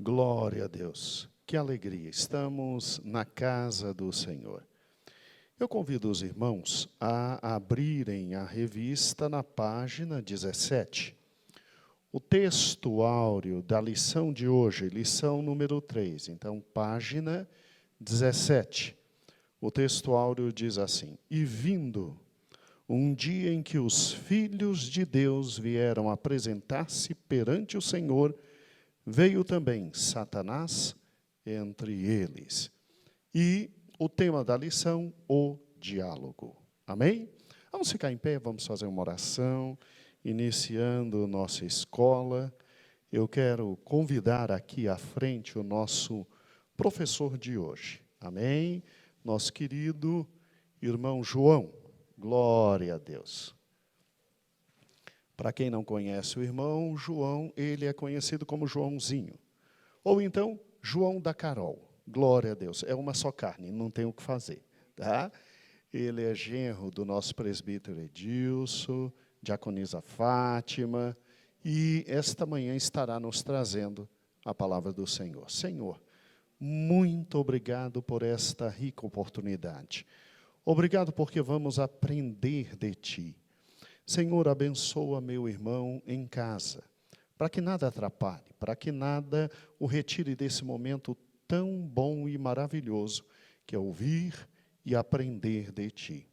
Glória a Deus. Que alegria. Estamos na casa do Senhor. Eu convido os irmãos a abrirem a revista na página 17. O texto áureo da lição de hoje, lição número 3. Então, página 17. O texto áureo diz assim: E vindo um dia em que os filhos de Deus vieram apresentar-se perante o Senhor, veio também Satanás entre eles. E o tema da lição, o diálogo. Amém? Vamos ficar em pé, vamos fazer uma oração, iniciando nossa escola. Eu quero convidar aqui à frente o nosso professor de hoje. Amém? Nosso querido irmão João. Glória a Deus. Para quem não conhece o irmão João, ele é conhecido como Joãozinho. Ou então, João da Carol. Glória a Deus. É uma só carne, não tem o que fazer. Tá? Ele é genro do nosso presbítero Edilson, diaconisa Fátima, e esta manhã estará nos trazendo a palavra do Senhor. Senhor, muito obrigado por esta rica oportunidade. Obrigado porque vamos aprender de Ti. Senhor, abençoa meu irmão em casa, para que nada atrapalhe, para que nada o retire desse momento tão bom e maravilhoso, que é ouvir e aprender de Ti.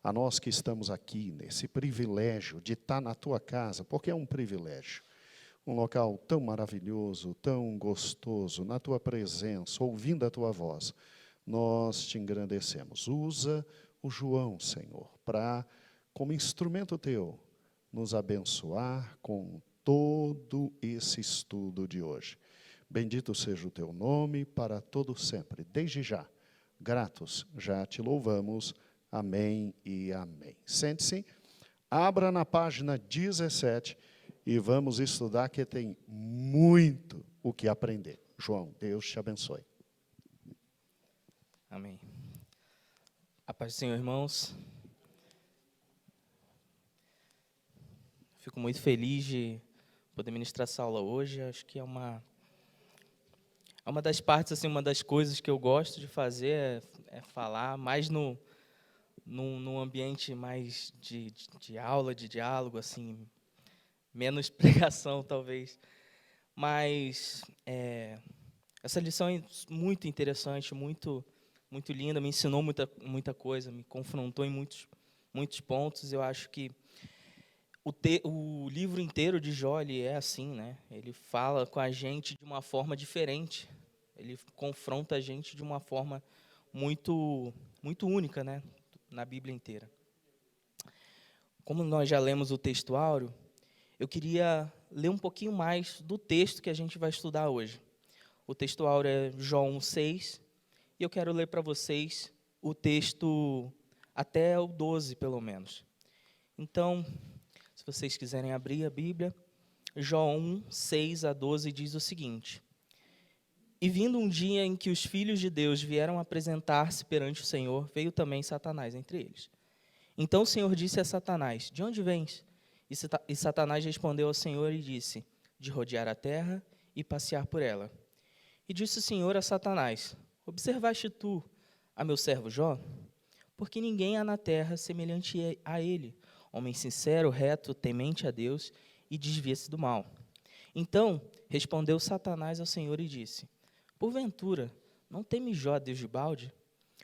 A nós que estamos aqui, nesse privilégio de estar na Tua casa, porque é um privilégio, um local tão maravilhoso, tão gostoso, na Tua presença, ouvindo a Tua voz, nós Te engrandecemos. Usa o João, Senhor, para, como instrumento Teu, nos abençoar com todo esse estudo de hoje. Bendito seja o Teu nome para todo sempre, desde já. Gratos, já Te louvamos. Amém e amém. Sente-se, abra na página 17 e vamos estudar, que tem muito o que aprender. João, Deus te abençoe. Amém. A paz do Senhor, irmãos. Fico muito feliz de poder ministrar essa aula hoje. Acho que é uma das partes, assim, uma das coisas que eu gosto de fazer é falar mais num ambiente mais de aula, de diálogo, assim, menos pregação, talvez. Mas essa lição é muito interessante, muito linda, me ensinou muita coisa, me confrontou em muitos pontos. Eu acho que o livro inteiro de Jó, ele é assim, né? Ele fala com a gente de uma forma diferente. Ele confronta a gente de uma forma muito única, né? Na Bíblia inteira. Como nós já lemos o texto áureo, eu queria ler um pouquinho mais do texto que a gente vai estudar hoje. O texto áureo é Jó 1:6, e eu quero ler para vocês o texto até o 12, pelo menos. Então, se vocês quiserem abrir a Bíblia, Jó 1:6 a 12 diz o seguinte: E vindo um dia em que os filhos de Deus vieram apresentar-se perante o Senhor, veio também Satanás entre eles. Então o Senhor disse a Satanás: De onde vens? E Satanás respondeu ao Senhor e disse: De rodear a terra e passear por ela. E disse o Senhor a Satanás: Observaste tu a meu servo Jó? Porque ninguém há na terra semelhante a ele, homem sincero, reto, temente a Deus e desvia-se do mal. Então respondeu Satanás ao Senhor e disse: Porventura, não teme Jó, Deus de balde?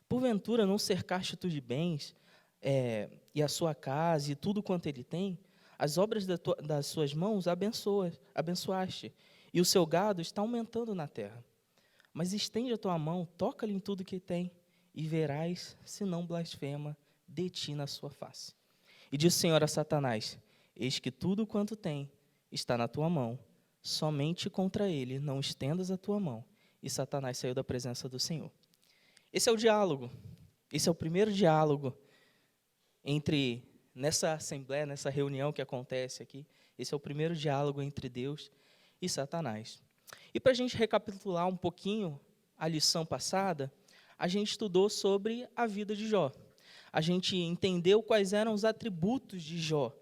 Porventura, não cercaste tu de bens, e a sua casa, e tudo quanto ele tem? As obras das suas mãos abençoaste, e o seu gado está aumentando na terra. Mas estende a tua mão, toca-lhe em tudo que tem, e verás se não blasfema de ti na sua face. E disse o Senhor a Satanás: Eis que tudo quanto tem está na tua mão, somente contra ele não estendas a tua mão. E Satanás saiu da presença do Senhor. Esse é o diálogo. Esse é o primeiro diálogo nessa assembleia, nessa reunião que acontece aqui. Esse é o primeiro diálogo entre Deus e Satanás. E para a gente recapitular um pouquinho a lição passada, a gente estudou sobre a vida de Jó. A gente entendeu quais eram os atributos de Jó,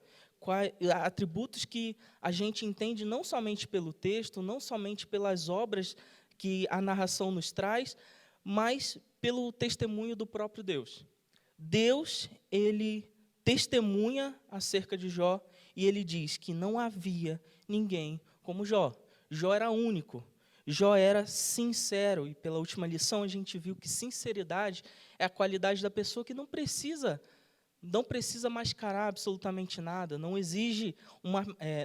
atributos que a gente entende não somente pelo texto, não somente pelas obras que a narração nos traz, mas pelo testemunho do próprio Deus. Deus, ele testemunha acerca de Jó e ele diz que não havia ninguém como Jó. Jó era único. Jó era sincero, e pela última lição a gente viu que sinceridade é a qualidade da pessoa que não precisa mascarar absolutamente nada, não exige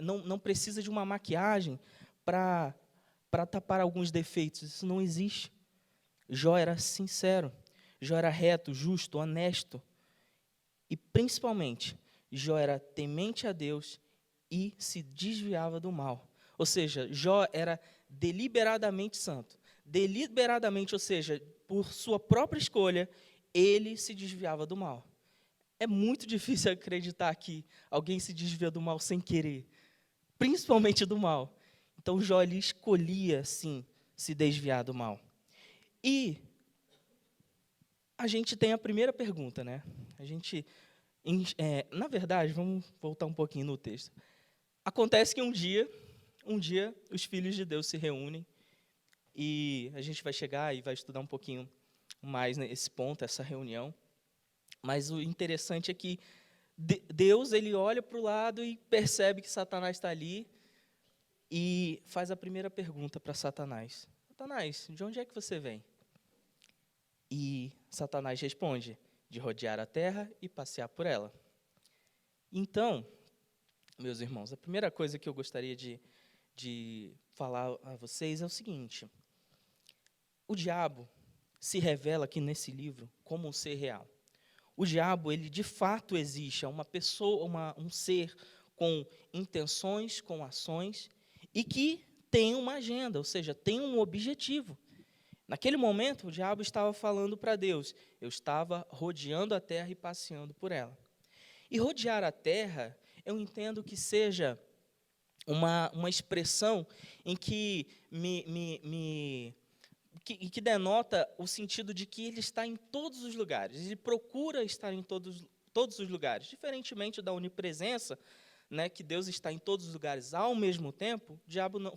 não precisa de uma maquiagem para tapar alguns defeitos. Isso não existe. Jó era sincero, Jó era reto, justo, honesto. E, principalmente, Jó era temente a Deus e se desviava do mal. Ou seja, Jó era deliberadamente santo. Deliberadamente, ou seja, por sua própria escolha, ele se desviava do mal. É muito difícil acreditar que alguém se desvia do mal sem querer, principalmente do mal. Então, Jó ele escolhia, sim, se desviar do mal. E a gente tem a primeira pergunta, né? Na verdade, vamos voltar um pouquinho no texto. Acontece que um dia, os filhos de Deus se reúnem, e a gente vai chegar e vai estudar um pouquinho mais nesse ponto, essa reunião. Mas o interessante é que Deus ele olha para o lado e percebe que Satanás está ali e faz a primeira pergunta para Satanás. Satanás, de onde é que você vem? E Satanás responde, de rodear a terra e passear por ela. Então, meus irmãos, a primeira coisa que eu gostaria de falar a vocês é o seguinte: o diabo se revela aqui nesse livro como um ser real. O diabo, ele de fato existe, é uma pessoa, um ser com intenções, com ações, e que tem uma agenda, ou seja, tem um objetivo. Naquele momento, o diabo estava falando para Deus, eu estava rodeando a terra e passeando por ela. E rodear a terra, eu entendo que seja uma expressão em que que denota o sentido de que ele está em todos os lugares, ele procura estar em todos os lugares. Diferentemente da onipresença, né, que Deus está em todos os lugares ao mesmo tempo,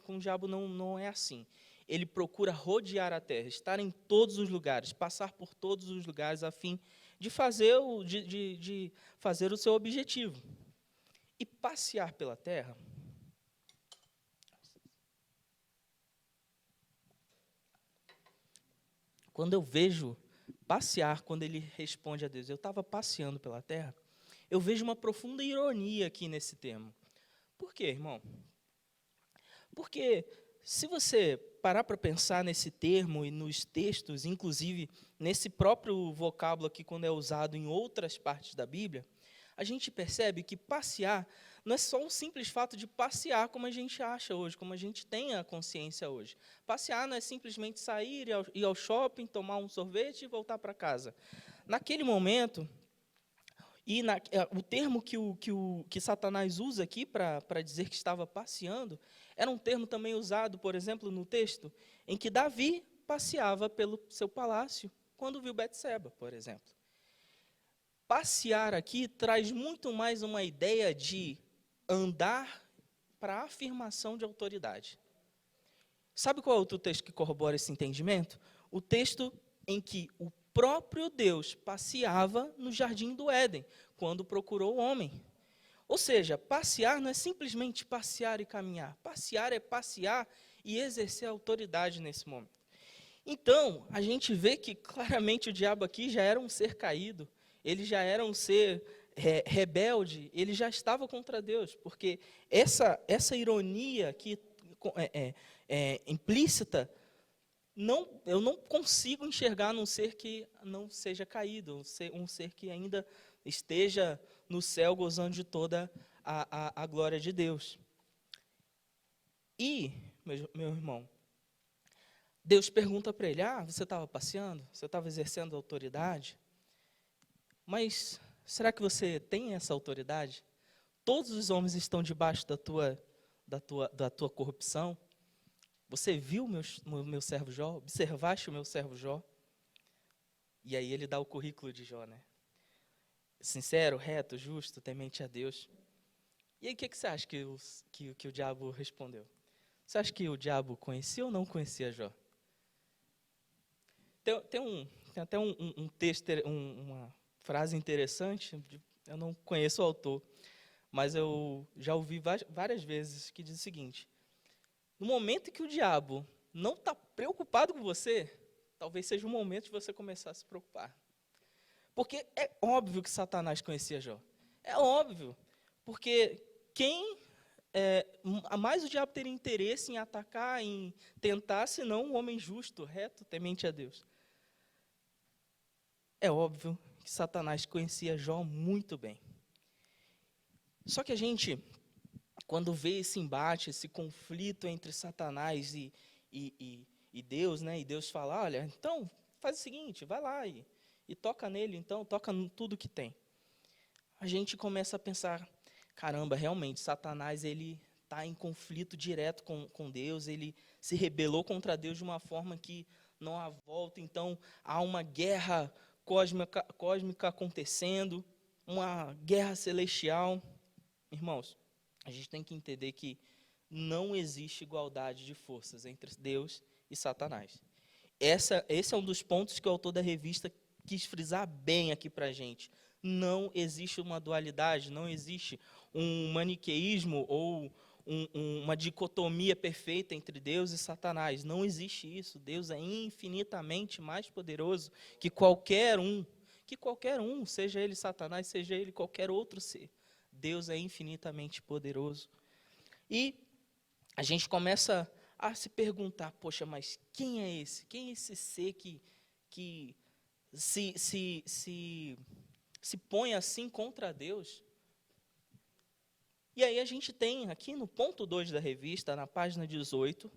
com o diabo não é assim. Ele procura rodear a terra, estar em todos os lugares, passar por todos os lugares a fim de fazer o seu objetivo. E passear pela terra, quando eu vejo passear, quando ele responde a Deus, eu estava passeando pela terra, eu vejo uma profunda ironia aqui nesse termo. Por quê, irmão? Porque se você parar para pensar nesse termo e nos textos, inclusive nesse próprio vocábulo aqui, quando é usado em outras partes da Bíblia, a gente percebe que passear não é só um simples fato de passear como a gente acha hoje, como a gente tem a consciência hoje. Passear não é simplesmente sair, ir ao shopping, tomar um sorvete e voltar para casa. Naquele momento, o termo que Satanás usa aqui para dizer que estava passeando, era um termo também usado, por exemplo, no texto, em que Davi passeava pelo seu palácio, quando viu Betseba, por exemplo. Passear aqui traz muito mais uma ideia de andar para afirmação de autoridade. Sabe qual é outro texto que corrobora esse entendimento? O texto em que o próprio Deus passeava no jardim do Éden, quando procurou o homem. Ou seja, passear não é simplesmente passear e caminhar. Passear é passear e exercer autoridade nesse momento. Então, a gente vê que claramente o diabo aqui já era um ser caído, ele já era um ser rebelde, ele já estava contra Deus, porque essa ironia aqui implícita, eu não consigo enxergar num ser que não seja caído, um ser que ainda esteja no céu gozando de toda a glória de Deus. E, meu irmão, Deus pergunta para ele, você estava passeando? Você estava exercendo autoridade? Mas será que você tem essa autoridade? Todos os homens estão debaixo da tua corrupção? Você viu meu servo Jó? Observaste o meu servo Jó? E aí ele dá o currículo de Jó, né? Sincero, reto, justo, temente a Deus. E aí, o que você acha que o diabo respondeu? Você acha que o diabo conhecia ou não conhecia Jó? Tem até um texto, uma frase interessante, eu não conheço o autor, mas eu já ouvi várias vezes que diz o seguinte: no momento em que o diabo não está preocupado com você, talvez seja o momento de você começar a se preocupar. Porque é óbvio que Satanás conhecia Jó. É óbvio. Porque mais o diabo teria interesse em atacar, em tentar, senão um homem justo, reto, temente a Deus. É óbvio que Satanás conhecia Jó muito bem. Só que a gente, quando vê esse embate, esse conflito entre Satanás e Deus, né? E Deus fala, olha, então faz o seguinte, vai lá e toca nele, então, toca em tudo que tem. A gente começa a pensar, caramba, realmente, Satanás, ele está em conflito direto com Deus, ele se rebelou contra Deus de uma forma que não há volta, então há uma guerra cósmica acontecendo, uma guerra celestial. Irmãos, a gente tem que entender que não existe igualdade de forças entre Deus e Satanás. Esse é um dos pontos que o autor da revista quis frisar bem aqui para a gente. Não existe uma dualidade, não existe um maniqueísmo ou uma dicotomia perfeita entre Deus e Satanás. Não existe isso. Deus é infinitamente mais poderoso que qualquer um, seja ele Satanás, seja ele qualquer outro ser. Deus é infinitamente poderoso. E a gente começa a se perguntar, poxa, mas quem é esse? Quem é esse ser que se põe assim contra Deus? E aí a gente tem aqui no ponto 2 da revista, na página 18,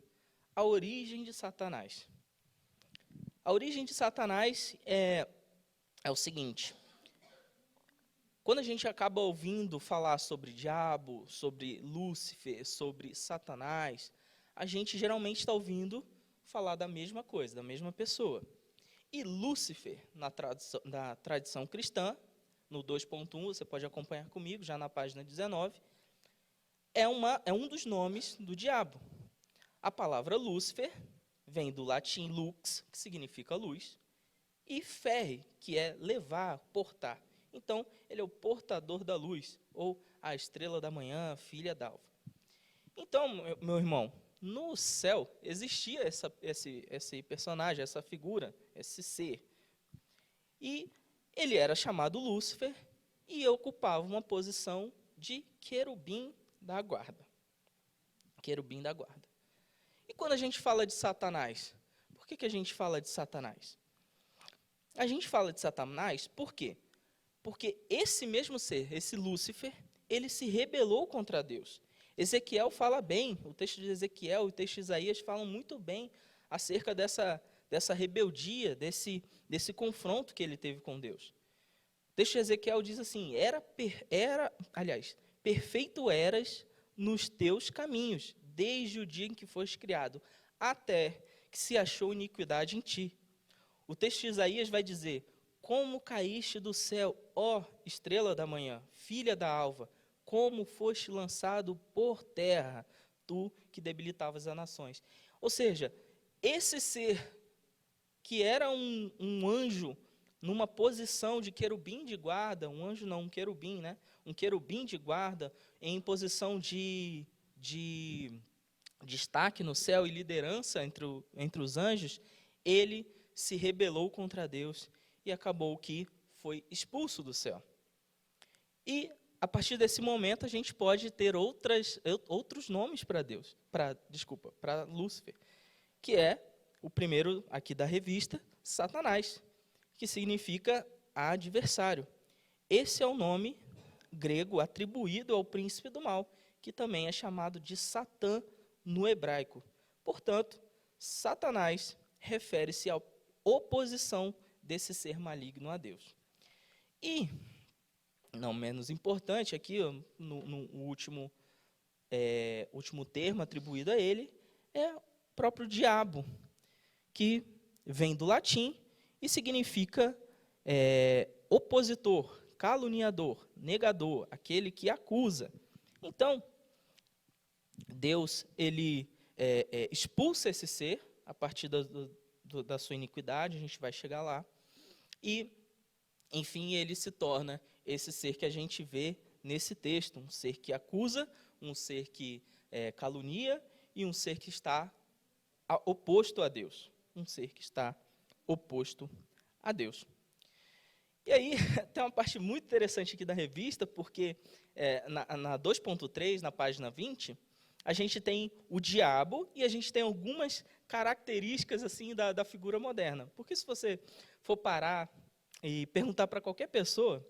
a origem de Satanás. A origem de Satanás é o seguinte: quando a gente acaba ouvindo falar sobre diabo, sobre Lúcifer, sobre Satanás, a gente geralmente está ouvindo falar da mesma coisa, da mesma pessoa. E Lúcifer, na tradição cristã, no 2.1, você pode acompanhar comigo, já na página 19, é um dos nomes do diabo. A palavra Lúcifer vem do latim lux, que significa luz, e ferre, que é levar, portar. Então, ele é o portador da luz, ou a estrela da manhã, filha d'alva. Então, meu irmão, no céu existia esse personagem, essa figura, esse ser. E ele era chamado Lúcifer e ocupava uma posição de querubim da guarda. Querubim da guarda. E quando a gente fala de Satanás, por que a gente fala de Satanás? A gente fala de Satanás por quê? Porque esse mesmo ser, esse Lúcifer, ele se rebelou contra Deus. Ezequiel fala bem, o texto de Ezequiel e o texto de Isaías falam muito bem acerca dessa rebeldia, desse confronto que ele teve com Deus. O texto de Ezequiel diz assim, perfeito eras nos teus caminhos, desde o dia em que foste criado, até que se achou iniquidade em ti. O texto de Isaías vai dizer, como caíste do céu, ó estrela da manhã, filha da alva, como foste lançado por terra, tu que debilitavas as nações. Ou seja, esse ser que era um anjo numa posição de querubim de guarda, um anjo não, um querubim, né? Um querubim de guarda em posição de destaque no céu e liderança entre os anjos, ele se rebelou contra Deus e acabou que foi expulso do céu. E a partir desse momento a gente pode ter outros nomes para Deus, para Lúcifer, que é o primeiro aqui da revista, Satanás, que significa adversário. Esse é o nome grego atribuído ao príncipe do mal, que também é chamado de Satã no hebraico. Portanto, Satanás refere-se à oposição desse ser maligno a Deus. E, não menos importante, aqui no último termo atribuído a ele, é o próprio diabo, que vem do latim e significa opositor, caluniador, negador, aquele que acusa. Então, Deus, ele expulsa esse ser a partir da sua iniquidade, a gente vai chegar lá, e, enfim, ele se torna esse ser que a gente vê nesse texto, um ser que acusa, um ser que calunia, e um ser que está oposto a Deus, um ser que está oposto a Deus. E aí, tem uma parte muito interessante aqui da revista, porque na 2.3, na página 20, a gente tem o diabo e a gente tem algumas características assim da figura moderna. Porque se você for parar e perguntar para qualquer pessoa,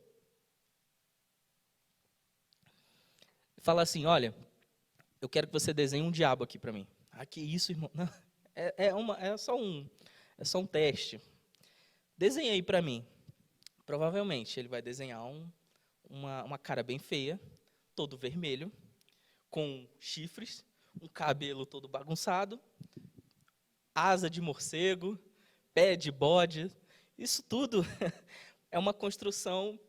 falar assim, olha, eu quero que você desenhe um diabo aqui para mim. Ah, que isso, irmão? Não, é só um teste. Desenhe aí para mim. Provavelmente ele vai desenhar uma cara bem feia, todo vermelho, com chifres, um cabelo todo bagunçado, asa de morcego, pé de bode. Isso tudo é uma construção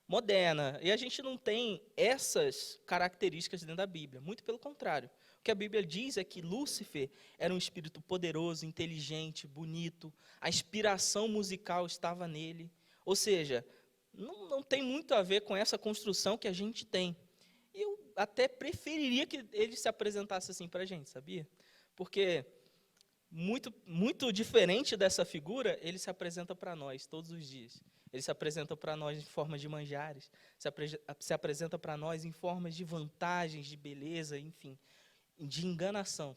moderna. E a gente não tem essas características dentro da Bíblia. Muito pelo contrário. O que a Bíblia diz é que Lúcifer era um espírito poderoso, inteligente, bonito. A inspiração musical estava nele. Ou seja, não tem muito a ver com essa construção que a gente tem. Eu até preferiria que ele se apresentasse assim para a gente, sabia? Porque, muito diferente dessa figura, ele se apresenta para nós todos os dias. Ele se apresenta para nós em forma de manjares, se apresenta para nós em formas de vantagens, de beleza, enfim, de enganação.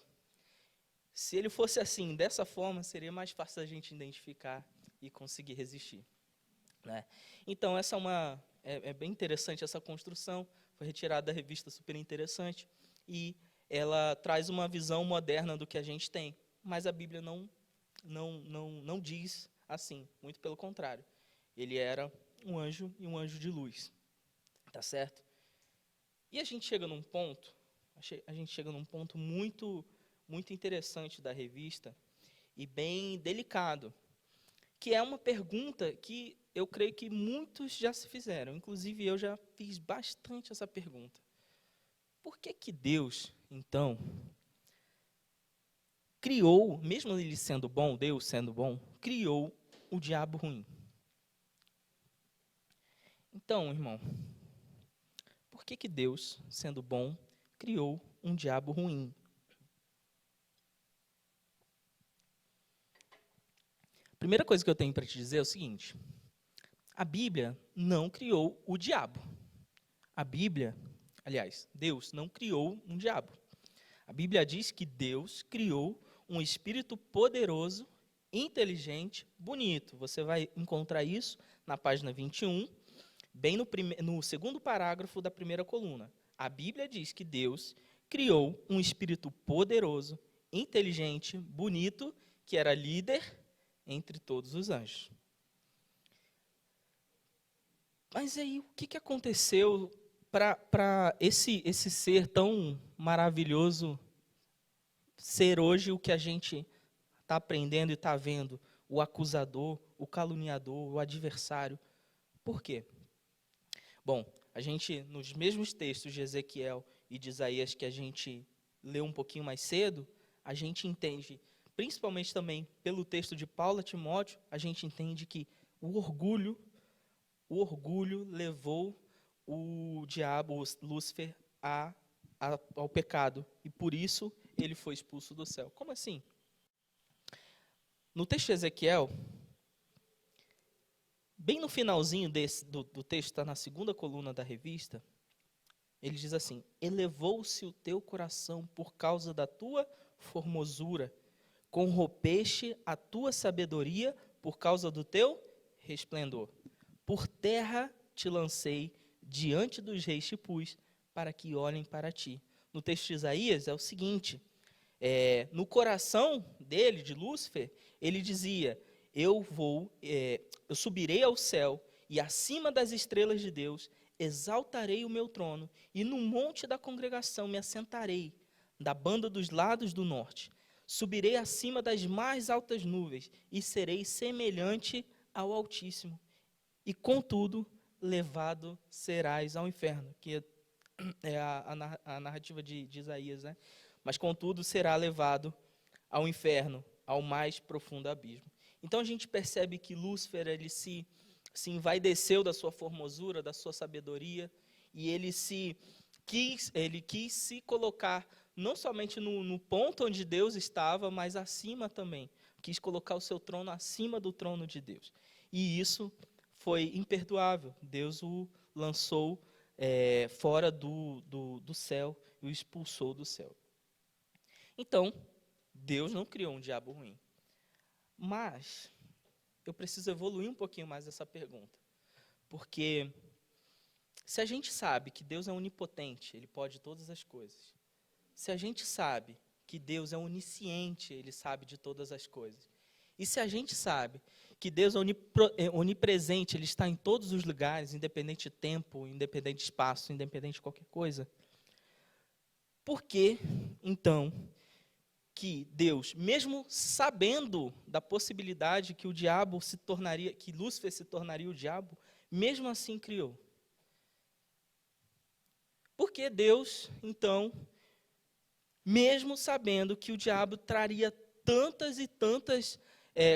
Se ele fosse assim, dessa forma, seria mais fácil a gente identificar e conseguir resistir, né? Então, essa é bem interessante essa construção, foi retirada da revista, super interessante, e ela traz uma visão moderna do que a gente tem, mas a Bíblia não diz assim, muito pelo contrário. Ele era um anjo e um anjo de luz, tá certo? E a gente chega num ponto muito, muito interessante da revista e bem delicado, que é uma pergunta que eu creio que muitos já se fizeram, inclusive eu já fiz bastante essa pergunta. Por que Deus, então, criou, mesmo ele sendo bom, Deus sendo bom, criou o diabo ruim? Então, irmão, por que Deus, sendo bom, criou um diabo ruim? A primeira coisa que eu tenho para te dizer é o seguinte: a Bíblia não criou o diabo. A Bíblia, aliás, Deus não criou um diabo. A Bíblia diz que Deus criou um espírito poderoso, inteligente, bonito. Você vai encontrar isso na página 21, bem no segundo parágrafo da primeira coluna. A Bíblia diz que Deus criou um espírito poderoso, inteligente, bonito, que era líder entre todos os anjos. Mas aí, o que aconteceu para esse ser tão maravilhoso ser hoje o que a gente está aprendendo e está vendo? O acusador, o caluniador, o adversário. Por quê? Bom, a gente, nos mesmos textos de Ezequiel e de Isaías que a gente leu um pouquinho mais cedo, a gente entende, principalmente também pelo texto de Paulo a Timóteo, a gente entende que o orgulho levou o diabo, Lúcifer, ao pecado. E por isso ele foi expulso do céu. Como assim? No texto de Ezequiel, bem no finalzinho do texto, está na segunda coluna da revista, ele diz assim: elevou-se o teu coração por causa da tua formosura, corrompeste a tua sabedoria por causa do teu resplendor. Por terra te lancei, diante dos reis te pus, para que olhem para ti. No texto de Isaías é o seguinte, no coração dele, de Lúcifer, ele dizia: eu subirei ao céu, e acima das estrelas de Deus, exaltarei o meu trono, e no monte da congregação me assentarei, da banda dos lados do norte. Subirei acima das mais altas nuvens, e serei semelhante ao Altíssimo. E, contudo, levado serás ao inferno. Que é a narrativa de Isaías, né? Mas, contudo, será levado ao inferno, ao mais profundo abismo. Então, a gente percebe que Lúcifer, ele se envaideceu da sua formosura, da sua sabedoria, e ele quis se colocar não somente no ponto onde Deus estava, mas acima também. Quis colocar o seu trono acima do trono de Deus. E isso foi imperdoável. Deus o lançou fora do céu e o expulsou do céu. Então, Deus não criou um diabo ruim. Mas eu preciso evoluir um pouquinho mais essa pergunta. Porque se a gente sabe que Deus é onipotente, Ele pode todas as coisas. Se a gente sabe que Deus é onisciente, Ele sabe de todas as coisas. E se a gente sabe que Deus é onipresente, Ele está em todos os lugares, independente de tempo, independente de espaço, independente de qualquer coisa, por que, então, que Deus, mesmo sabendo da possibilidade que o diabo se tornaria, que Lúcifer se tornaria o diabo, mesmo assim criou? Porque Deus, então, mesmo sabendo que o diabo traria tantas e tantas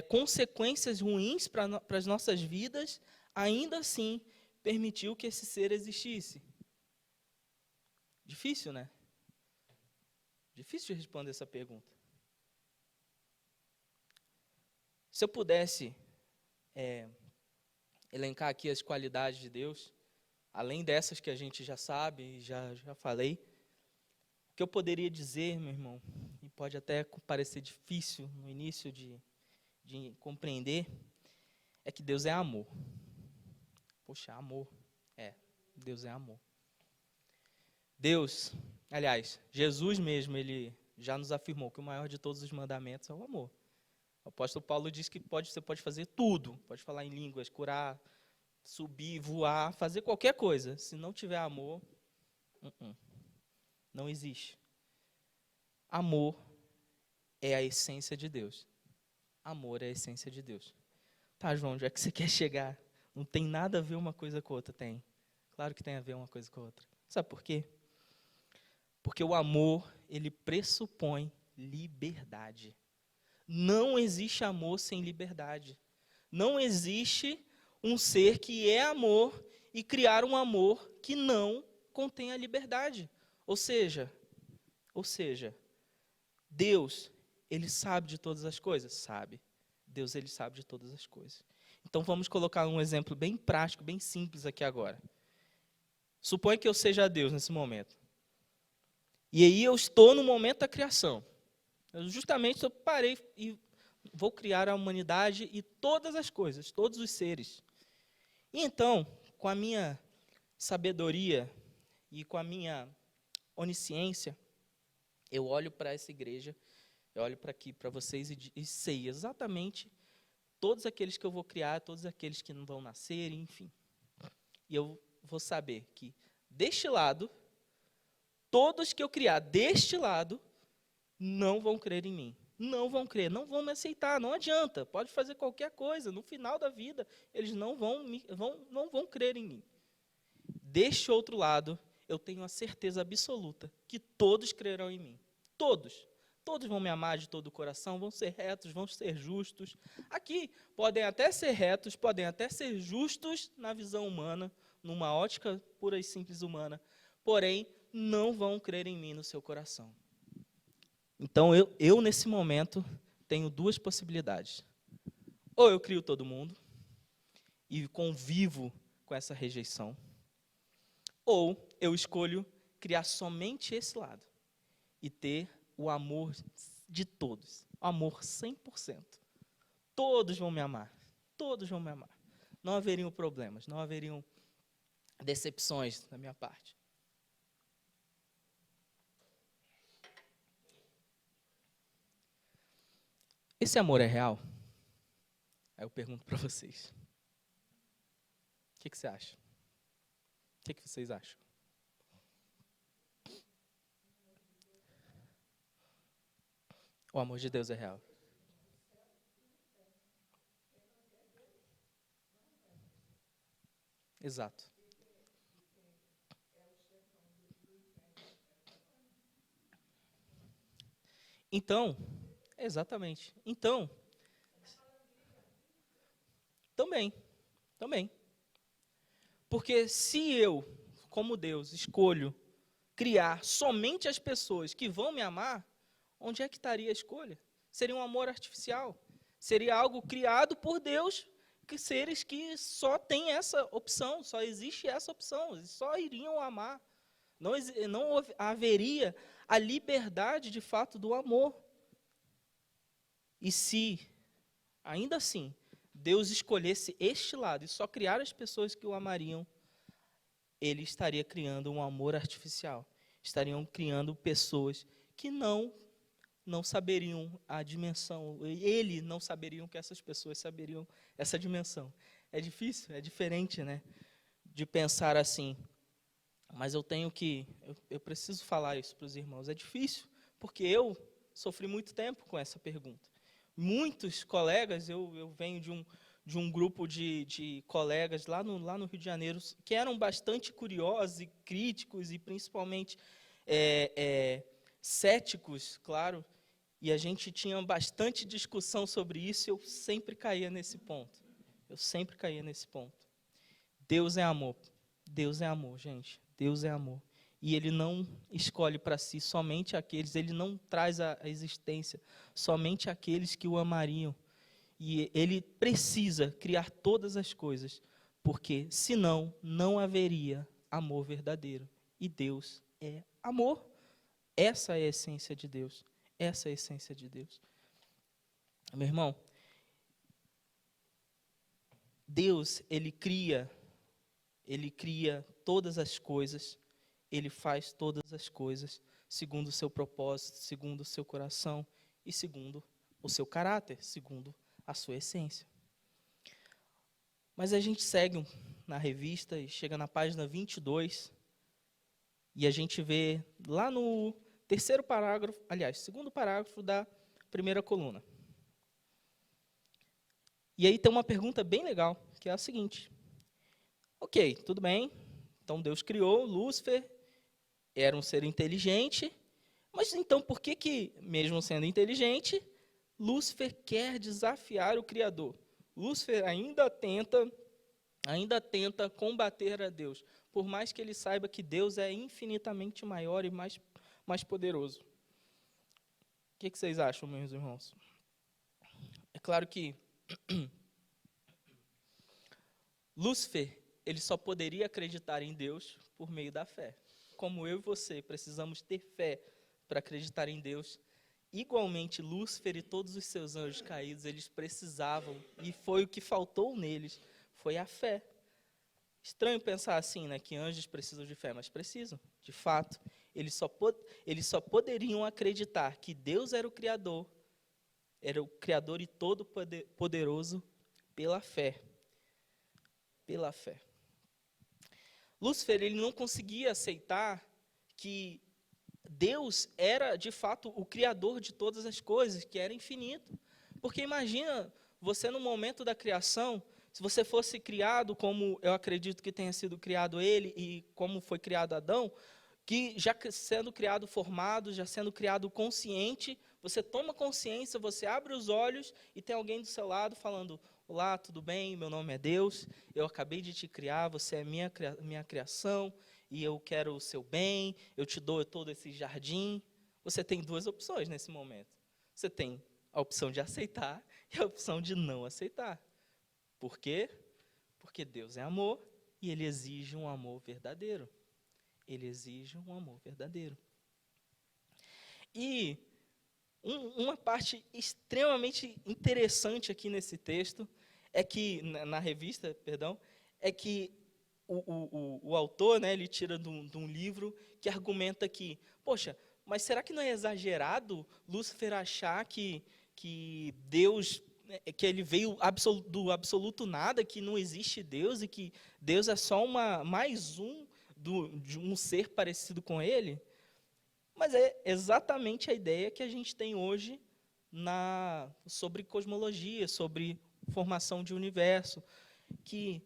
consequências ruins para as nossas vidas, ainda assim permitiu que esse ser existisse? Difícil, né? Difícil de responder essa pergunta. Se eu pudesse elencar aqui as qualidades de Deus, além dessas que a gente já sabe e já falei, o que eu poderia dizer, meu irmão, e pode até parecer difícil no início de compreender, é que Deus é amor. Poxa, amor. Deus é amor. Deus, aliás, Jesus mesmo, ele já nos afirmou que o maior de todos os mandamentos é o amor. O apóstolo Paulo diz que você pode fazer tudo, pode falar em línguas, curar, subir, voar, fazer qualquer coisa. Se não tiver amor, não existe. Amor é a essência de Deus. Amor é a essência de Deus. Tá, João, onde é que você quer chegar? Não tem nada a ver uma coisa com a outra. Tem. Claro que tem a ver uma coisa com a outra. Sabe por quê? Porque o amor, ele pressupõe liberdade. Não existe amor sem liberdade. Não existe um ser que é amor e criar um amor que não contém liberdade. Ou seja, Deus, ele sabe de todas as coisas? Sabe. Deus, ele sabe de todas as coisas. Então, vamos colocar um exemplo bem prático, bem simples aqui agora. Suponha que eu seja Deus nesse momento. E aí eu estou no momento da criação. Justamente eu parei e vou criar a humanidade e todas as coisas, todos os seres. E então, com a minha sabedoria e com a minha onisciência, eu olho para essa igreja, eu olho para aqui, para vocês e sei exatamente todos aqueles que eu vou criar, todos aqueles que não vão nascer, enfim. E eu vou saber que, deste lado, todos que eu criar deste lado, não vão crer em mim. Não vão crer, não vão me aceitar, não adianta. Pode fazer qualquer coisa, no final da vida, eles não vão crer em mim. Deste outro lado, eu tenho a certeza absoluta que todos crerão em mim. Todos. Todos vão me amar de todo o coração, vão ser retos, vão ser justos. Aqui, podem até ser retos, podem até ser justos na visão humana, numa ótica pura e simples humana, porém, não vão crer em mim no seu coração. Então, eu nesse momento, tenho duas possibilidades. Ou eu crio todo mundo e convivo com essa rejeição, ou eu escolho criar somente esse lado e ter o amor de todos, o amor 100%. Todos vão me amar, todos vão me amar. Não haveriam problemas, não haveriam decepções da minha parte. Esse amor é real? Aí eu pergunto para vocês. O que você acha? O que vocês acham? O amor de Deus é real. Exato. Então, exatamente. Então, também. Porque se eu, como Deus, escolho criar somente as pessoas que vão me amar, onde é que estaria a escolha? Seria um amor artificial. Seria algo criado por Deus, que seres que só têm essa opção, só existe essa opção, só iriam amar. Não haveria a liberdade, de fato, do amor. E se, ainda assim, Deus escolhesse este lado e só criar as pessoas que o amariam, ele estaria criando um amor artificial. Estariam criando pessoas que não saberiam a dimensão. Ele não saberiam que essas pessoas saberiam essa dimensão. É difícil, é diferente, né, de pensar assim. Mas eu preciso falar isso para os irmãos. É difícil, porque eu sofri muito tempo com essa pergunta. Muitos colegas, eu venho de um grupo de colegas lá no Rio de Janeiro, que eram bastante curiosos e críticos, e principalmente céticos, claro, e a gente tinha bastante discussão sobre isso, e eu sempre caía nesse ponto. Deus é amor. Deus é amor, gente. Deus é amor. E Ele não escolhe para si somente aqueles, Ele não traz à existência somente aqueles que o amariam. E Ele precisa criar todas as coisas, porque senão não haveria amor verdadeiro. E Deus é amor. Essa é a essência de Deus. Essa é a essência de Deus. Meu irmão, Deus, Ele cria todas as coisas, Ele faz todas as coisas segundo o seu propósito, segundo o seu coração e segundo o seu caráter, segundo a sua essência. Mas a gente segue na revista e chega na página 22 e a gente vê lá no segundo parágrafo da primeira coluna. E aí tem uma pergunta bem legal, que é a seguinte: ok, tudo bem, então Deus criou Lúcifer, era um ser inteligente, mas então por que, mesmo sendo inteligente, Lúcifer quer desafiar o Criador? Lúcifer ainda tenta combater a Deus, por mais que ele saiba que Deus é infinitamente maior e mais poderoso. O que vocês acham, meus irmãos? É claro que Lúcifer, ele só poderia acreditar em Deus por meio da fé. Como eu e você precisamos ter fé para acreditar em Deus, igualmente Lúcifer e todos os seus anjos caídos, eles precisavam, e foi o que faltou neles, foi a fé. Estranho pensar assim, né, que anjos precisam de fé, mas precisam, de fato. Eles só poderiam acreditar que Deus era o Criador e todo-poderoso pela fé. Pela fé. Lúcifer, ele não conseguia aceitar que Deus era, de fato, o Criador de todas as coisas, que era infinito. Porque imagina, você no momento da criação, se você fosse criado como eu acredito que tenha sido criado ele e como foi criado Adão, que já sendo criado formado, já sendo criado consciente, você toma consciência, você abre os olhos e tem alguém do seu lado falando: olá, tudo bem? Meu nome é Deus, eu acabei de te criar, você é minha criação e eu quero o seu bem, eu te dou todo esse jardim. Você tem duas opções nesse momento. Você tem a opção de aceitar e a opção de não aceitar. Por quê? Porque Deus é amor e Ele exige um amor verdadeiro. Ele exige um amor verdadeiro. E uma parte extremamente interessante aqui nesse texto, é que, na revista, é que o autor, né, ele tira de um livro que argumenta que, poxa, mas será que não é exagerado Lúcifer achar que Deus, que ele veio do absoluto nada, que não existe Deus e que Deus é só mais um de um ser parecido com ele? Mas é exatamente a ideia que a gente tem hoje sobre cosmologia, sobre formação de universo, que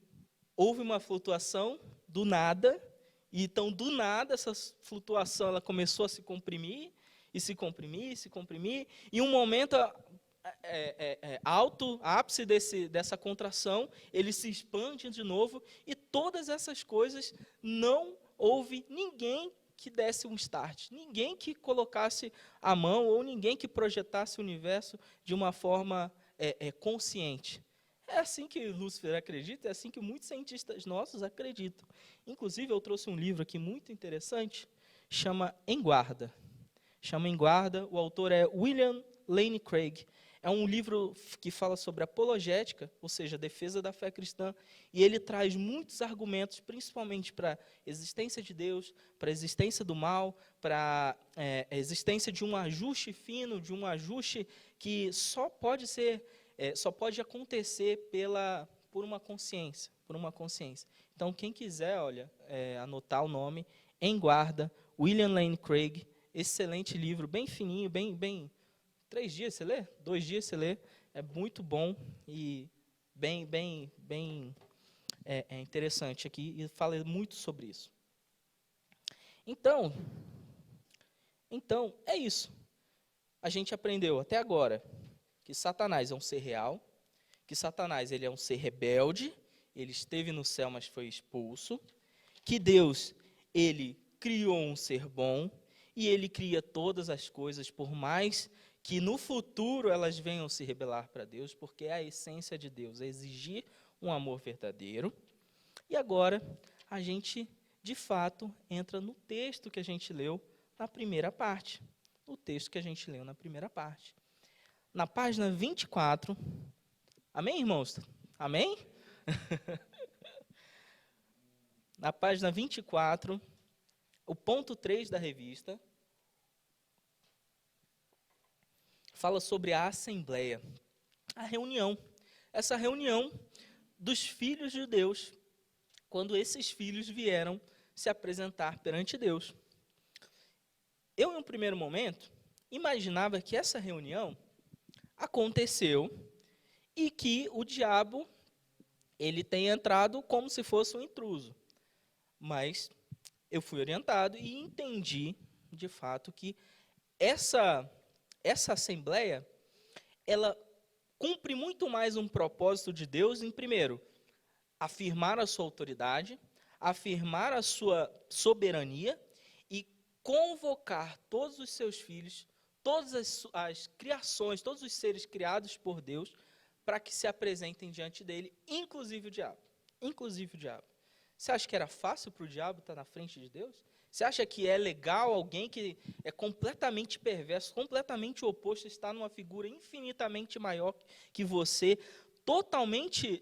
houve uma flutuação do nada, e então do nada essa flutuação ela começou a se comprimir, e se comprimir, e um momento alto, ápice dessa contração, ele se expande de novo, e todas essas coisas não houve ninguém que desse um start, ninguém que colocasse a mão, ou ninguém que projetasse o universo de uma forma consciente. É assim que Lúcifer acredita, é assim que muitos cientistas nossos acreditam. Inclusive, eu trouxe um livro aqui muito interessante, chama Em Guarda. O autor é William Lane Craig. É um livro que fala sobre apologética, ou seja, defesa da fé cristã, e ele traz muitos argumentos, principalmente para a existência de Deus, para a existência do mal, para a existência de um ajuste fino, de um ajuste que só pode acontecer por uma consciência, Então, quem quiser, anotar o nome, Em Guarda, William Lane Craig, excelente livro, bem fininho, bem 3 dias você lê? 2 dias você lê, é muito bom e bem interessante aqui, e fala muito sobre isso. Então, é isso. A gente aprendeu até agora que Satanás é um ser real, que Satanás ele é um ser rebelde, ele esteve no céu, mas foi expulso, que Deus ele criou um ser bom, e ele cria todas as coisas, por mais que no futuro elas venham se rebelar para Deus, porque é a essência de Deus, é exigir um amor verdadeiro. E agora, a gente, de fato, entra no texto que a gente leu na primeira parte. Na página 24. Amém, irmãos? Amém? Na página 24, o ponto 3 da revista, fala sobre a assembleia, a reunião. Essa reunião dos filhos de Deus, quando esses filhos vieram se apresentar perante Deus. Eu, em um primeiro momento, imaginava que essa reunião aconteceu e que o diabo ele tem entrado como se fosse um intruso. Mas eu fui orientado e entendi, de fato, que essa assembleia, ela cumpre muito mais um propósito de Deus em, primeiro, afirmar a sua autoridade, afirmar a sua soberania e convocar todos os seus filhos, todas as criações, todos os seres criados por Deus, para que se apresentem diante dele, inclusive o diabo. Você acha que era fácil para o diabo estar na frente de Deus? Você acha que é legal alguém que é completamente perverso, completamente oposto, estar numa figura infinitamente maior que você, totalmente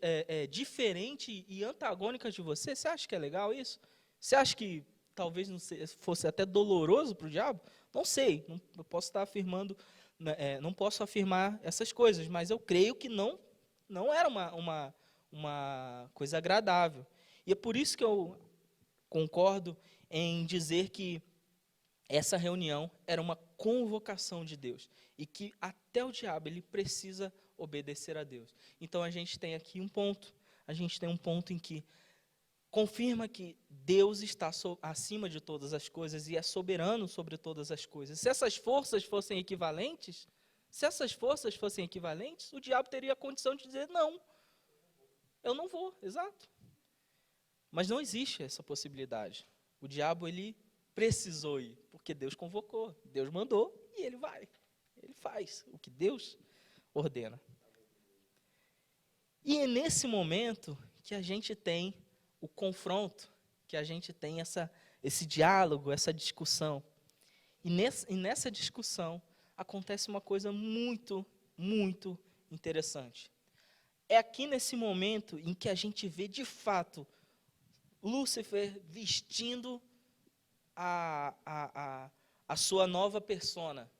diferente e antagônica de você? Você acha que é legal isso? Você acha que talvez não fosse até doloroso para o diabo? Não sei, eu posso estar afirmando, não posso afirmar essas coisas, mas eu creio que não era uma coisa agradável. E é por isso que eu concordo em dizer que essa reunião era uma convocação de Deus e que até o diabo ele precisa obedecer a Deus. Então a gente tem aqui um ponto, em que confirma que Deus está acima de todas as coisas e é soberano sobre todas as coisas. Se essas forças fossem equivalentes, o diabo teria a condição de dizer não, eu não vou, exato. Mas não existe essa possibilidade. O diabo, ele precisou ir, porque Deus convocou, Deus mandou, e ele vai. Ele faz o que Deus ordena. E é nesse momento que a gente tem o confronto, que a gente tem esse diálogo, essa discussão. E nessa discussão acontece uma coisa muito, muito interessante. É aqui nesse momento em que a gente vê, de fato, Lúcifer vestindo a sua nova persona.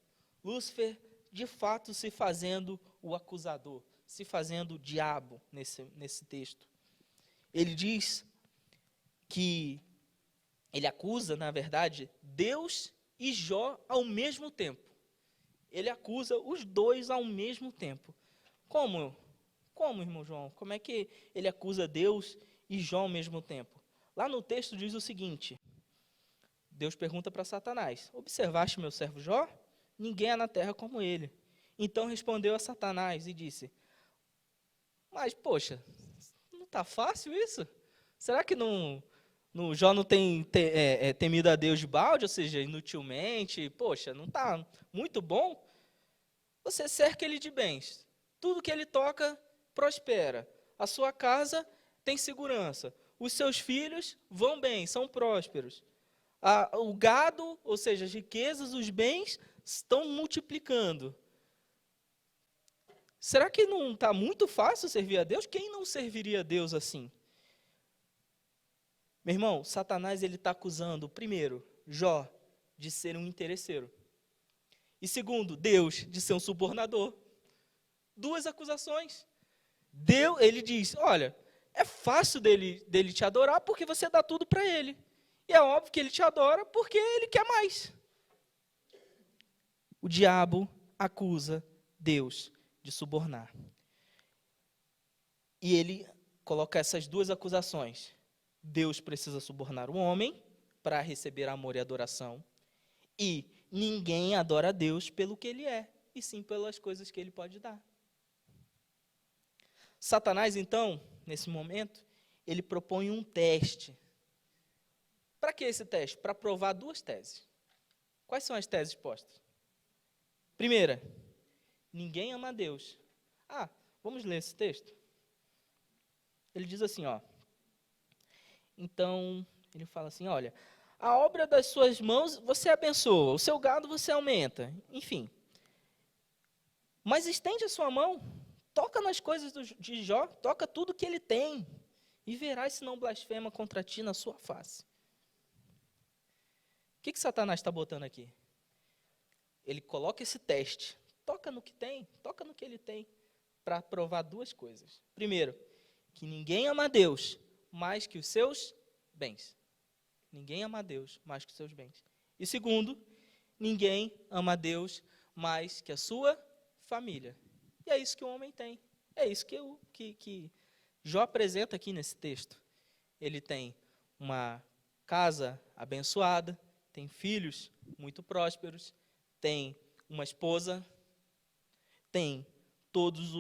Lúcifer, de fato, se fazendo o acusador, se fazendo o diabo nesse texto. Ele diz que ele acusa, na verdade, Deus e Jó ao mesmo tempo. Ele acusa os dois ao mesmo tempo. Como, irmão João? Como é que ele acusa Deus e Jó ao mesmo tempo? Lá no texto diz o seguinte: Deus pergunta para Satanás: observaste meu servo Jó? ninguém há na terra como ele. Então respondeu a Satanás e disse: mas, poxa, não está fácil isso? Será que no Jó não tem temido a Deus de balde, ou seja, inutilmente? Poxa, não está muito bom? Você cerca ele de bens. Tudo que ele toca prospera. A sua casa tem segurança. Os seus filhos vão bem, são prósperos. O gado, ou seja, as riquezas, os bens, estão multiplicando. Será que não está muito fácil servir a Deus? Quem não serviria a Deus assim? Meu irmão, Satanás ele está acusando, primeiro, Jó de ser um interesseiro. E segundo, Deus de ser um subornador. Duas acusações. Deus, ele diz, olha, é fácil dele te adorar porque você dá tudo para ele. E é óbvio que ele te adora porque ele quer mais. O diabo acusa Deus de subornar. E ele coloca essas duas acusações. Deus precisa subornar o homem para receber amor e adoração. E ninguém adora a Deus pelo que ele é, e sim pelas coisas que ele pode dar. Satanás, então, nesse momento, ele propõe um teste. Para que esse teste? Para provar duas teses. Quais são as teses postas? Primeira, ninguém ama a Deus. Vamos ler esse texto? Ele diz assim, então, ele fala assim, olha, a obra das suas mãos você abençoa, o seu gado você aumenta, enfim. Mas estende a sua mão, toca nas coisas de Jó, toca tudo que ele tem, e verás se não blasfema contra ti na sua face. O que Satanás está botando aqui? Ele coloca esse teste, toca no que tem, toca no que ele tem, para provar duas coisas. Primeiro, que ninguém ama a Deus mais que os seus bens. Ninguém ama a Deus mais que os seus bens. E segundo, ninguém ama a Deus mais que a sua família. E é isso que o homem tem. É isso que Jó apresenta aqui nesse texto. Ele tem uma casa abençoada, tem filhos muito prósperos, tem uma esposa, tem todos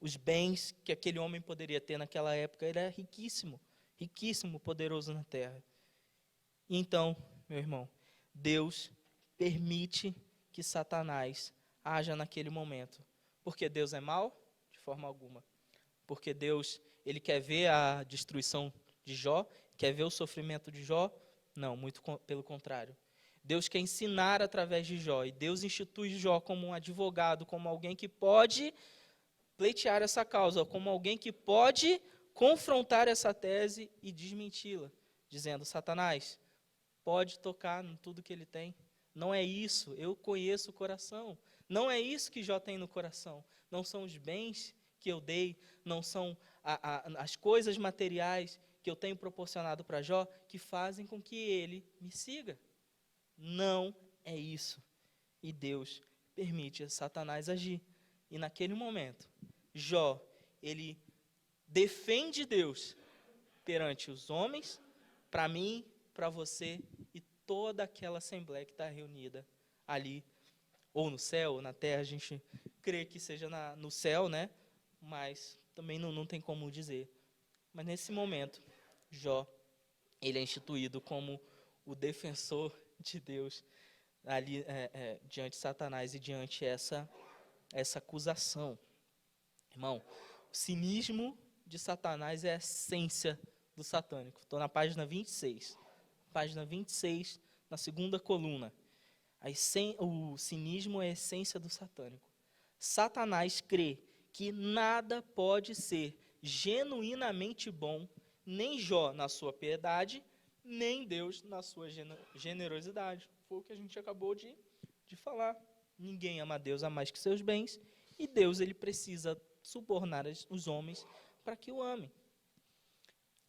os bens que aquele homem poderia ter naquela época. Ele era riquíssimo, riquíssimo, poderoso na terra. E então, meu irmão, Deus permite que Satanás haja naquele momento. Porque Deus é mau? De forma alguma. Porque Deus, ele quer ver a destruição de Jó? Quer ver o sofrimento de Jó? Não, muito pelo contrário. Deus quer ensinar através de Jó. E Deus institui Jó como um advogado, como alguém que pode pleitear essa causa, como alguém que pode confrontar essa tese e desmenti-la, dizendo, Satanás, pode tocar em tudo que ele tem. Não é isso, eu conheço o coração. Não é isso que Jó tem no coração. Não são os bens que eu dei, não são as coisas materiais que eu tenho proporcionado para Jó que fazem com que ele me siga. Não é isso. E Deus permite Satanás agir. E naquele momento, Jó, ele defende Deus perante os homens, para mim, para você e toda aquela assembleia que está reunida ali, ou no céu, ou na terra, a gente crê que seja no céu, né? Mas também não tem como dizer. Mas nesse momento, Jó, ele é instituído como o defensor de Deus ali diante de Satanás e diante essa acusação. Irmão, o cinismo de Satanás é a essência do satânico. Estou na página 26. Página 26, na segunda coluna. O cinismo é a essência do satânico. Satanás crê que nada pode ser genuinamente bom, nem Jó na sua piedade, nem Deus na sua generosidade. Foi o que a gente acabou de falar. Ninguém ama a Deus a mais que seus bens, e Deus ele precisa subornar os homens para que o amem.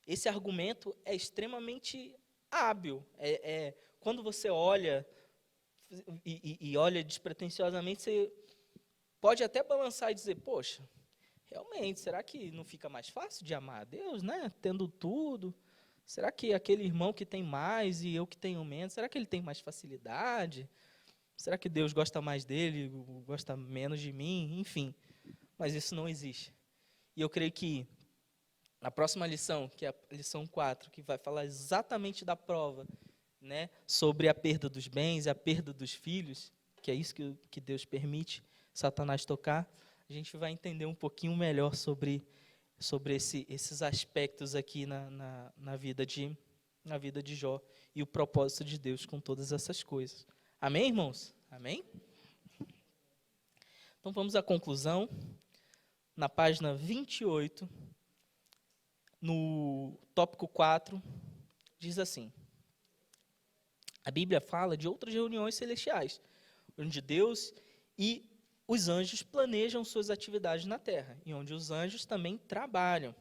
Esse argumento é extremamente hábil. Quando você olha e olha despretensiosamente, você pode até balançar e dizer, poxa, realmente, será que não fica mais fácil de amar a Deus, né? Tendo tudo? Será que aquele irmão que tem mais e eu que tenho menos, será que ele tem mais facilidade? Será que Deus gosta mais dele, gosta menos de mim? Enfim, mas isso não existe. E eu creio que a próxima lição, que é a lição 4, que vai falar exatamente da prova, né, sobre a perda dos bens, a perda dos filhos, que é isso que Deus permite Satanás tocar, a gente vai entender um pouquinho melhor sobre esses aspectos aqui na vida de Jó e o propósito de Deus com todas essas coisas. Amém, irmãos? Amém? Então vamos à conclusão. Na página 28, no tópico 4, diz assim: a Bíblia fala de outras reuniões celestiais, onde Deus e os anjos planejam suas atividades na terra, e onde os anjos também trabalham.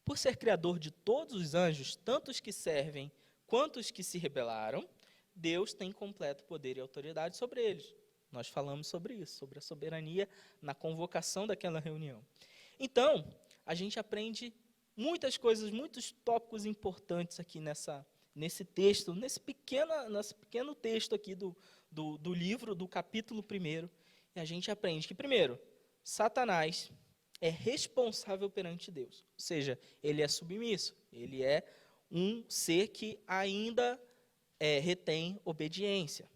Por ser criador de todos os anjos, tanto os que servem quanto os que se rebelaram, Deus tem completo poder e autoridade sobre eles. Nós falamos sobre isso, sobre a soberania na convocação daquela reunião. Então, a gente aprende muitas coisas, muitos tópicos importantes aqui nesse texto, nesse pequeno texto aqui do livro, do capítulo 1. E a gente aprende que, primeiro, Satanás é responsável perante Deus. Ou seja, ele é submisso, ele é um ser que ainda retém obediência.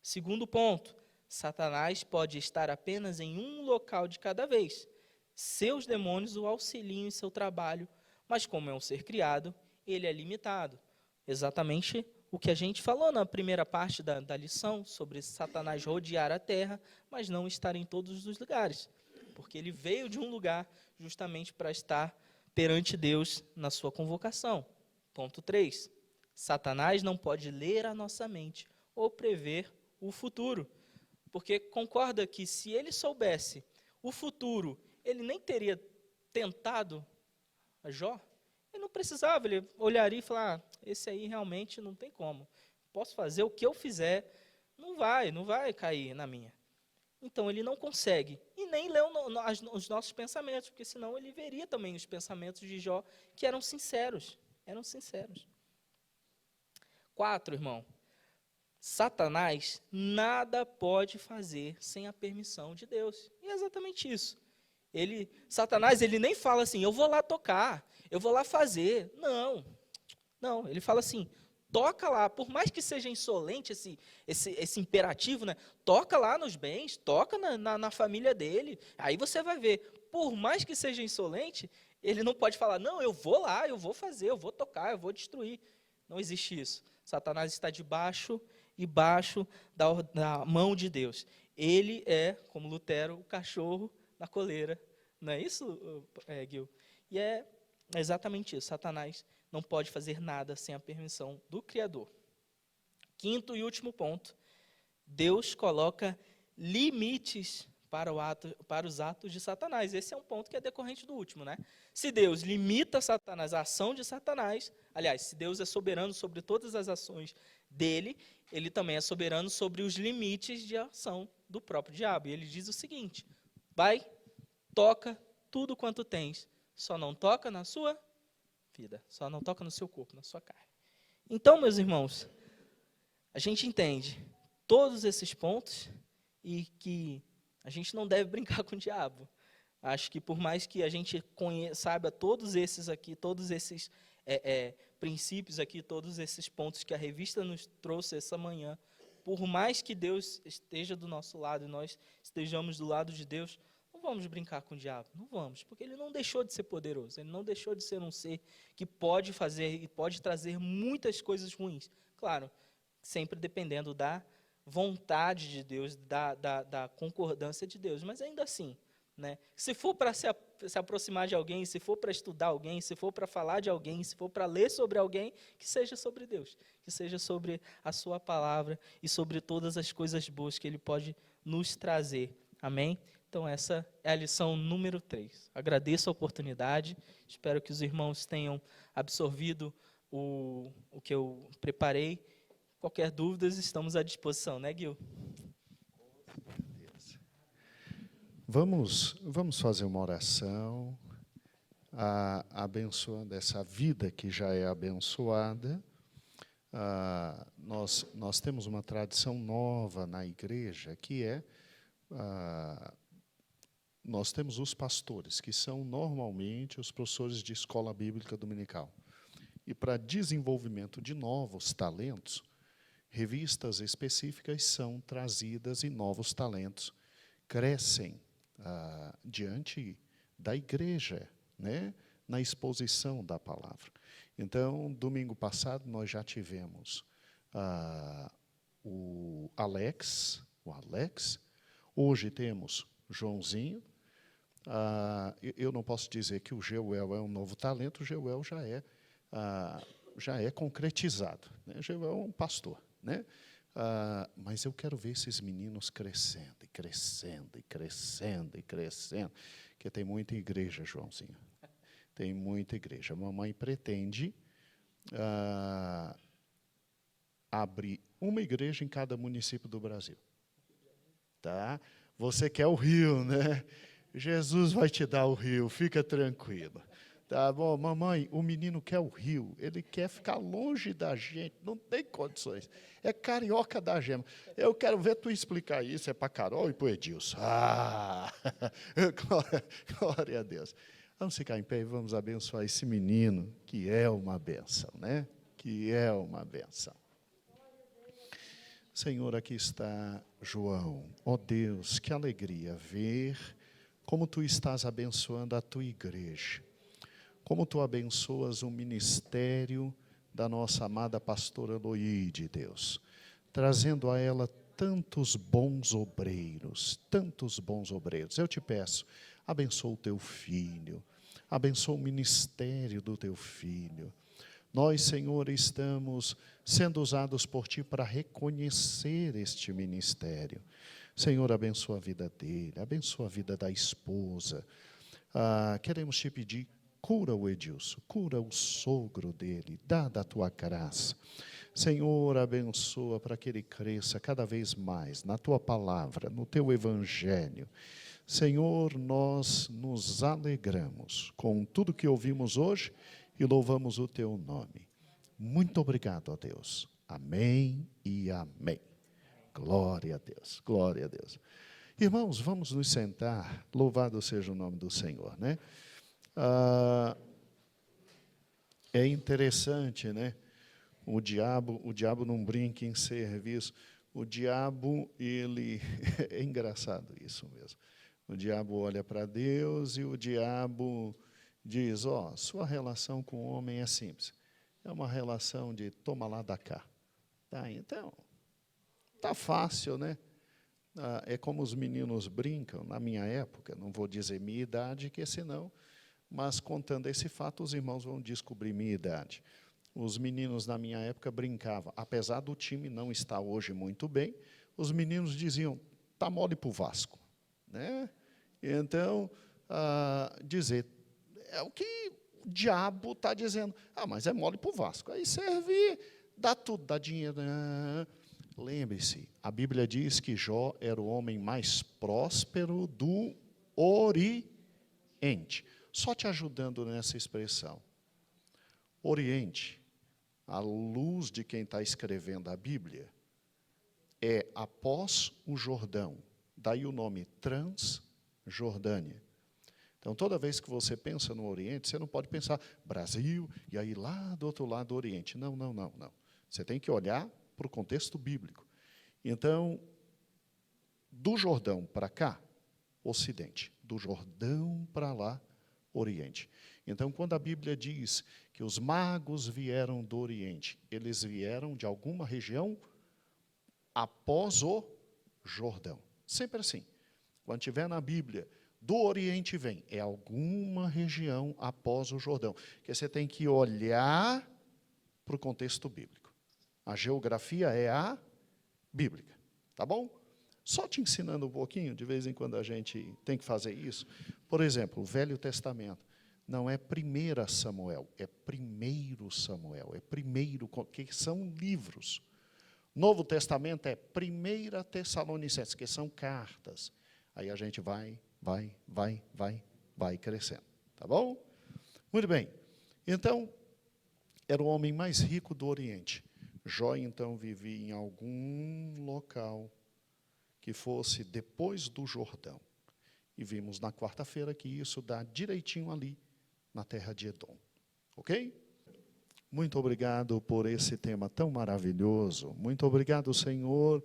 Segundo ponto, Satanás pode estar apenas em um local de cada vez. Seus demônios o auxiliam em seu trabalho, mas como é um ser criado, ele é limitado. Exatamente o que a gente falou na primeira parte da lição, sobre Satanás rodear a terra, mas não estar em todos os lugares. Porque ele veio de um lugar justamente para estar perante Deus na sua convocação. Ponto 3. Satanás não pode ler a nossa mente ou prever o futuro. Porque concorda que se ele soubesse o futuro, ele nem teria tentado a Jó? Ele não precisava, ele olharia e falar, esse aí realmente não tem como. Posso fazer o que eu fizer, não vai cair na minha. Então ele não consegue. E nem leu os nossos pensamentos, porque senão ele veria também os pensamentos de Jó, que eram sinceros. 4, irmão. Satanás nada pode fazer sem a permissão de Deus. E é exatamente isso. Satanás nem fala assim, eu vou lá tocar, eu vou lá fazer. Não, ele fala assim, toca lá, por mais que seja insolente esse imperativo, né? Toca lá nos bens, toca na família dele, aí você vai ver. Por mais que seja insolente, ele não pode falar, não, eu vou lá, eu vou fazer, eu vou tocar, eu vou destruir. Não existe isso. Satanás está debaixo da mão de Deus. Ele é, como Lutero, o cachorro na coleira. Não é isso, Gil? E é exatamente isso. Satanás não pode fazer nada sem a permissão do Criador. 5º e último ponto. Deus coloca limites para os atos de Satanás. Esse é um ponto que é decorrente do último, né? Se Deus limita Satanás, a ação de Satanás, aliás, se Deus é soberano sobre todas as ações dele, ele também é soberano sobre os limites de ação do próprio diabo. E ele diz o seguinte, vai, toca tudo quanto tens, só não toca na sua vida, só não toca no seu corpo, na sua carne. Então, meus irmãos, a gente entende todos esses pontos e que a gente não deve brincar com o diabo. Acho que por mais que a gente saiba todos esses aqui, todos esses princípios aqui, todos esses pontos que a revista nos trouxe essa manhã, por mais que Deus esteja do nosso lado e nós estejamos do lado de Deus, não vamos brincar com o diabo, não vamos, porque ele não deixou de ser poderoso, ele não deixou de ser um ser que pode fazer e pode trazer muitas coisas ruins. Claro, sempre dependendo da vontade de Deus, da concordância de Deus, mas ainda assim, né? Se for para se aproximar de alguém, se for para estudar alguém, se for para falar de alguém, se for para ler sobre alguém, que seja sobre Deus, que seja sobre a sua palavra e sobre todas as coisas boas que Ele pode nos trazer. Amém? Então essa é a lição número 3. Agradeço a oportunidade, espero que os irmãos tenham absorvido o que eu preparei. Qualquer dúvida, estamos à disposição, né, Gil? Vamos fazer uma oração, abençoando essa vida que já é abençoada, nós temos uma tradição nova na igreja, que é, nós temos os pastores, que são normalmente os professores de escola bíblica dominical. E para desenvolvimento de novos talentos, revistas específicas são trazidas e novos talentos crescem diante da igreja, né, na exposição da palavra. Então, domingo passado, nós já tivemos o Alex, hoje temos Joãozinho. Eu não posso dizer que o Geuel é um novo talento, o Geuel já é concretizado, né? O Geuel é um pastor, né? Mas eu quero ver esses meninos crescendo, e crescendo, e crescendo, e crescendo, porque tem muita igreja, Joãozinho. Tem muita igreja. A mamãe pretende abrir uma igreja em cada município do Brasil. Tá? Você quer o Rio, né? Jesus vai te dar o Rio, fica tranquilo. Tá bom, mamãe, o menino quer o Rio, ele quer ficar longe da gente, não tem condições. É carioca da gema. Eu quero ver tu explicar isso, é para Carol e para o Edilson. Glória a Deus. Vamos ficar em pé e vamos abençoar esse menino, que é uma bênção, né? Que é uma bênção. Senhor, aqui está João. Ó Deus, que alegria ver como tu estás abençoando a tua igreja. Como tu abençoas o ministério da nossa amada pastora Loide, Deus, trazendo a ela tantos bons obreiros, tantos bons obreiros. Eu te peço, abençoa o teu filho, abençoa o ministério do teu filho. Nós, Senhor, estamos sendo usados por Ti para reconhecer este ministério. Senhor, abençoa a vida dele, abençoa a vida da esposa. Queremos Te pedir, cura o Edilson, cura o sogro dele, dá da Tua graça. Senhor, abençoa para que ele cresça cada vez mais na Tua palavra, no Teu evangelho. Senhor, nós nos alegramos com tudo que ouvimos hoje e louvamos o Teu nome. Muito obrigado, ó Deus. Amém e amém. Glória a Deus, glória a Deus. Irmãos, vamos nos sentar, louvado seja o nome do Senhor, né? É interessante, né? O diabo não brinca em serviço. O diabo, ele... É engraçado isso mesmo. O diabo olha para Deus e o diabo diz, sua relação com o homem é simples. É uma relação de toma lá da cá. Tá, então, tá fácil, né? É como os meninos brincam, na minha época, não vou dizer minha idade, que senão, mas contando esse fato, os irmãos vão descobrir minha idade. Os meninos na minha época brincavam, apesar do time não estar hoje muito bem, os meninos diziam, tá mole para o Vasco, né? Então, dizer, é o que o diabo está dizendo, mas é mole para o Vasco, aí serve, dá tudo, dá dinheiro. Lembre-se, a Bíblia diz que Jó era o homem mais próspero do Oriente. Só te ajudando nessa expressão. Oriente, à luz de quem está escrevendo a Bíblia, é após o Jordão. Daí o nome Transjordânia. Então, toda vez que você pensa no Oriente, você não pode pensar Brasil e aí lá do outro lado do Oriente. Não, não, não, não. Você tem que olhar para o contexto bíblico. Então, do Jordão para cá, Ocidente. Do Jordão para lá, Oriente. Então, quando a Bíblia diz que os magos vieram do Oriente, eles vieram de alguma região após o Jordão. Sempre assim. Quando tiver na Bíblia, do Oriente vem, é alguma região após o Jordão. Que você tem que olhar para o contexto bíblico. A geografia é a bíblica. Tá bom? Só te ensinando um pouquinho, de vez em quando a gente tem que fazer isso. Por exemplo, o Velho Testamento não é 1 Samuel, é 1 Samuel, é primeiro, que são livros. Novo Testamento é 1 Tessalonicenses, que são cartas. Aí a gente vai crescendo. Tá bom? Muito bem. Então, era o homem mais rico do Oriente. Jó, então, vivia em algum local que fosse depois do Jordão. E vimos na quarta-feira que isso dá direitinho ali, na terra de Edom. Ok? Muito obrigado por esse tema tão maravilhoso. Muito obrigado, Senhor,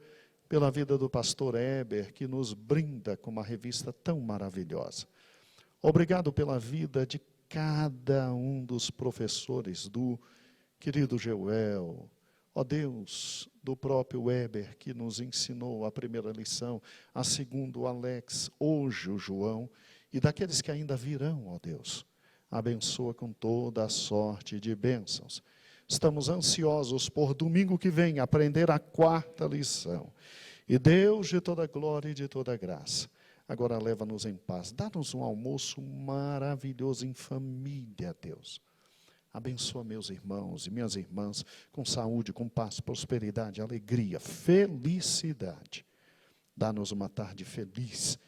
pela vida do pastor Heber, que nos brinda com uma revista tão maravilhosa. Obrigado pela vida de cada um dos professores, do querido Geuel, ó Deus, do próprio Weber, que nos ensinou a primeira lição, a segunda, o Alex, hoje o João, e daqueles que ainda virão, ó Deus. Abençoa com toda a sorte de bênçãos. Estamos ansiosos por domingo que vem aprender a quarta lição. E Deus de toda glória e de toda graça, agora leva-nos em paz. Dá-nos um almoço maravilhoso em família, Deus. Abençoa meus irmãos e minhas irmãs com saúde, com paz, prosperidade, alegria, felicidade. Dá-nos uma tarde feliz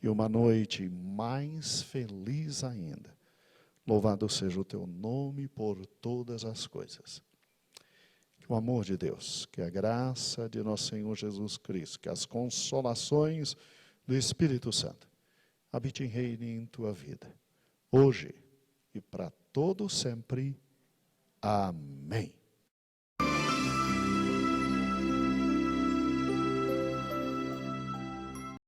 e uma noite mais feliz ainda. Louvado seja o teu nome por todas as coisas. Que o amor de Deus, que a graça de nosso Senhor Jesus Cristo, que as consolações do Espírito Santo habite e reine em tua vida, hoje e para todo sempre. Amém.